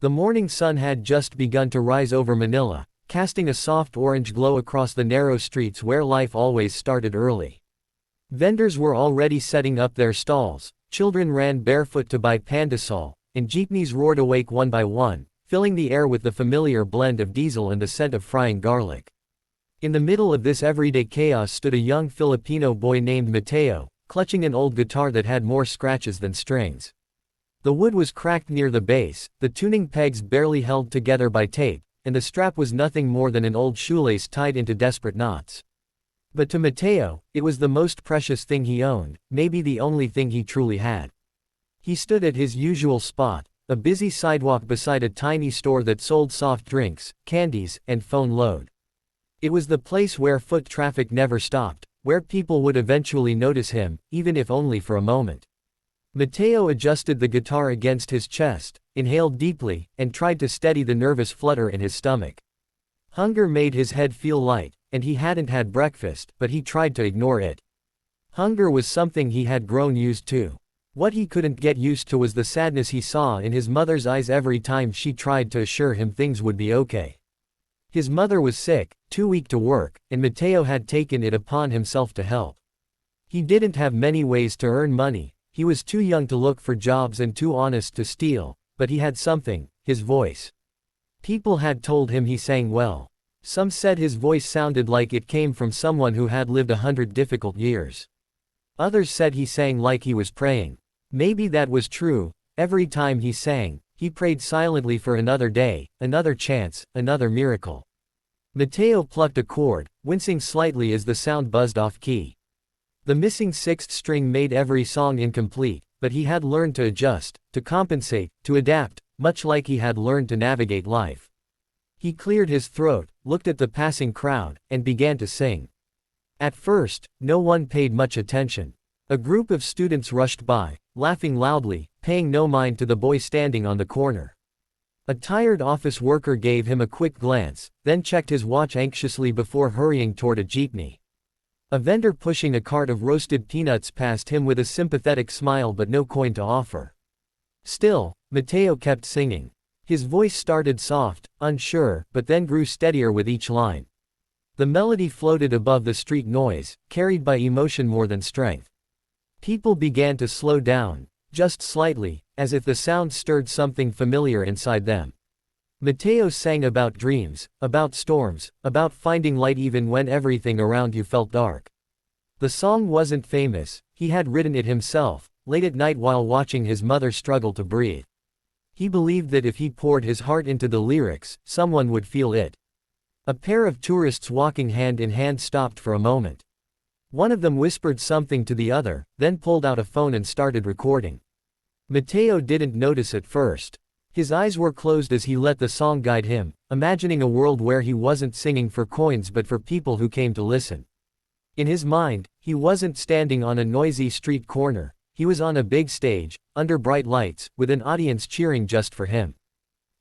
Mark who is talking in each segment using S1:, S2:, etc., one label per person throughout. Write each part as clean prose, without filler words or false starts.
S1: The morning sun had just begun to rise over Manila, casting a soft orange glow across the narrow streets where life always started early. Vendors were already setting up their stalls, children ran barefoot to buy pandesal, and jeepneys roared awake one by one, filling the air with the familiar blend of diesel and the scent of frying garlic. In the middle of this everyday chaos stood a young Filipino boy named Mateo, clutching an old guitar that had more scratches than strings. The wood was cracked near the base, the tuning pegs barely held together by tape, and the strap was nothing more than an old shoelace tied into desperate knots. But to Mateo, it was the most precious thing he owned, maybe the only thing he truly had. He stood at his usual spot, a busy sidewalk beside a tiny store that sold soft drinks, candies, and phone load. It was the place where foot traffic never stopped, where people would eventually notice him, even if only for a moment. Mateo adjusted the guitar against his chest, inhaled deeply, and tried to steady the nervous flutter in his stomach. Hunger made his head feel light, and he hadn't had breakfast, but he tried to ignore it. Hunger was something he had grown used to. What he couldn't get used to was the sadness he saw in his mother's eyes every time she tried to assure him things would be okay. His mother was sick, too weak to work, and Mateo had taken it upon himself to help. He didn't have many ways to earn money. He was too young to look for jobs and too honest to steal, but he had something, his voice. People had told him he sang well. Some said his voice sounded like it came from someone who had lived 100 difficult years. Others said he sang like he was praying. Maybe that was true. Every time he sang, he prayed silently for another day, another chance, another miracle. Mateo plucked a chord, wincing slightly as the sound buzzed off key. The missing sixth string made every song incomplete, but he had learned to adjust, to compensate, to adapt, much like he had learned to navigate life. He cleared his throat, looked at the passing crowd, and began to sing. At first, no one paid much attention. A group of students rushed by, laughing loudly, paying no mind to the boy standing on the corner. A tired office worker gave him a quick glance, then checked his watch anxiously before hurrying toward a jeepney. A vendor pushing a cart of roasted peanuts passed him with a sympathetic smile but no coin to offer. Still, Mateo kept singing. His voice started soft, unsure, but then grew steadier with each line. The melody floated above the street noise, carried by emotion more than strength. People began to slow down, just slightly, as if the sound stirred something familiar inside them. Mateo sang about dreams, about storms, about finding light even when everything around you felt dark. The song wasn't famous, he had written it himself, late at night while watching his mother struggle to breathe. He believed that if he poured his heart into the lyrics, someone would feel it. A pair of tourists walking hand in hand stopped for a moment. One of them whispered something to the other, then pulled out a phone and started recording. Mateo didn't notice at first. His eyes were closed as he let the song guide him, imagining a world where he wasn't singing for coins but for people who came to listen. In his mind, he wasn't standing on a noisy street corner, he was on a big stage, under bright lights, with an audience cheering just for him.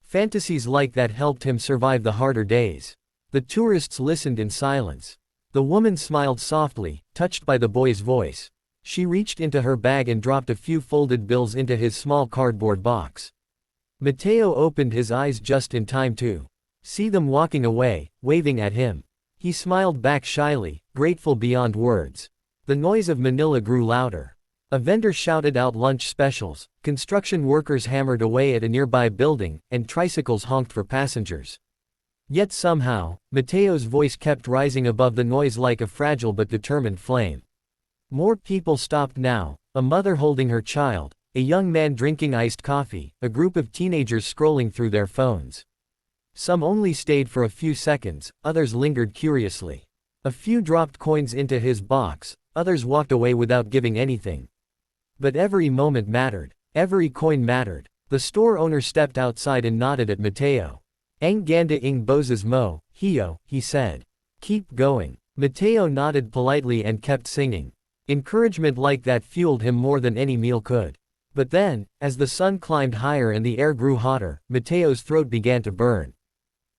S1: Fantasies like that helped him survive the harder days. The tourists listened in silence. The woman smiled softly, touched by the boy's voice. She reached into her bag and dropped a few folded bills into his small cardboard box. Mateo opened his eyes just in time to see them walking away, waving at him. He smiled back shyly, grateful beyond words. The noise of Manila grew louder. A vendor shouted out lunch specials, construction workers hammered away at a nearby building, and tricycles honked for passengers. Yet somehow, Mateo's voice kept rising above the noise like a fragile but determined flame. More people stopped now, a mother holding her child, a young man drinking iced coffee, a group of teenagers scrolling through their phones. Some only stayed for a few seconds, others lingered curiously. A few dropped coins into his box, others walked away without giving anything. But every moment mattered. Every coin mattered. The store owner stepped outside and nodded at Mateo. "Ang ganda ng boses mo, Hio," he said. "Keep going." Mateo nodded politely and kept singing. Encouragement like that fueled him more than any meal could. But then, as the sun climbed higher and the air grew hotter, Mateo's throat began to burn.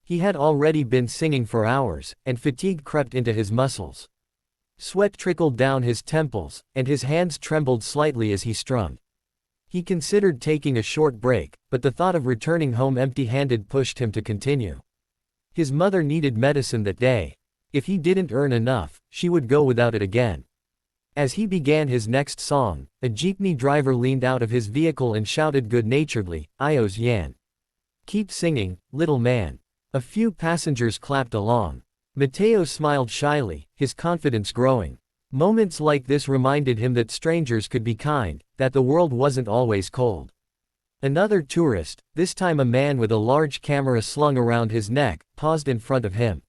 S1: He had already been singing for hours, and fatigue crept into his muscles. Sweat trickled down his temples, and his hands trembled slightly as he strummed. He considered taking a short break, but the thought of returning home empty-handed pushed him to continue. His mother needed medicine that day. If he didn't earn enough, she would go without it again. As he began his next song, a jeepney driver leaned out of his vehicle and shouted good-naturedly, "Ayos yan. Keep singing, little man." A few passengers clapped along. Mateo smiled shyly, his confidence growing. Moments like this reminded him that strangers could be kind, that the world wasn't always cold. Another tourist, this time a man with a large camera slung around his neck, paused in front of him.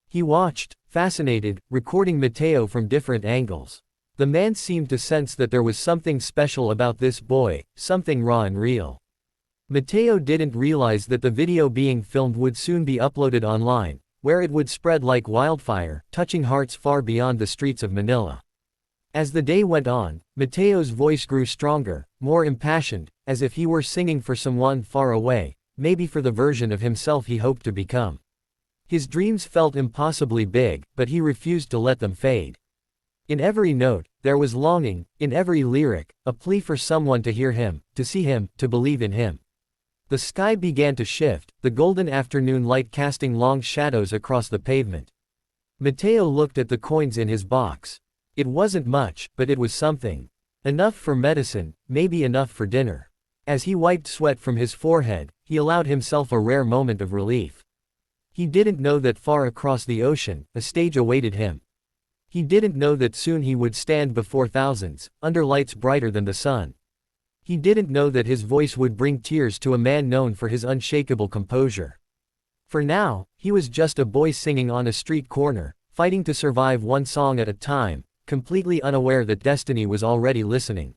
S1: He watched, fascinated, recording Mateo from different angles. The man seemed to sense that there was something special about this boy, something raw and real. Mateo didn't realize that the video being filmed would soon be uploaded online, where it would spread like wildfire, touching hearts far beyond the streets of Manila. As the day went on, Mateo's voice grew stronger, more impassioned, as if he were singing for someone far away, maybe for the version of himself he hoped to become. His dreams felt impossibly big, but he refused to let them fade. In every note, there was longing, in every lyric, a plea for someone to hear him, to see him, to believe in him. The sky began to shift, the golden afternoon light casting long shadows across the pavement. Mateo looked at the coins in his box. It wasn't much, but it was something. Enough for medicine, maybe enough for dinner. As he wiped sweat from his forehead, he allowed himself a rare moment of relief. He didn't know that far across the ocean, a stage awaited him. He didn't know that soon he would stand before thousands, under lights brighter than the sun. He didn't know that his voice would bring tears to a man known for his unshakable composure. For now, he was just a boy singing on a street corner, fighting to survive one song at a time, completely unaware that destiny was already listening.